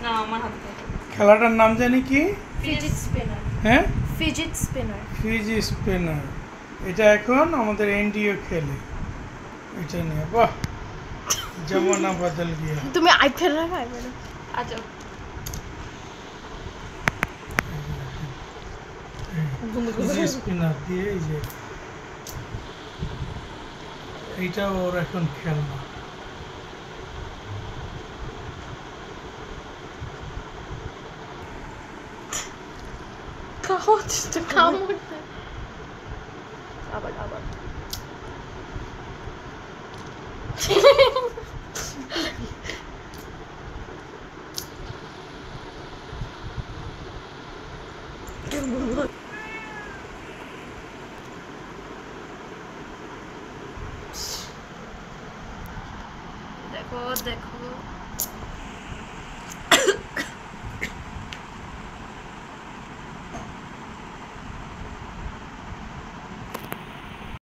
না আমার হাতে খেলাটার নাম জানি কি? Fidget spinner. হ্যাঁ, ফিজিট স্পিনার। Fiji spinner. এটা এখন আমাদের এনডিও খেলে। এটা নিয়ে বাহ, জমানা বদল গিয়া। তুমি আইপ্যাড রাখো, আইপ্যাড। আচ্ছা ফিজি স্পিনার দিয়ে এই যে এইটা ওর এখন খেলনা। কামড় আবার আবার দেখো দেখো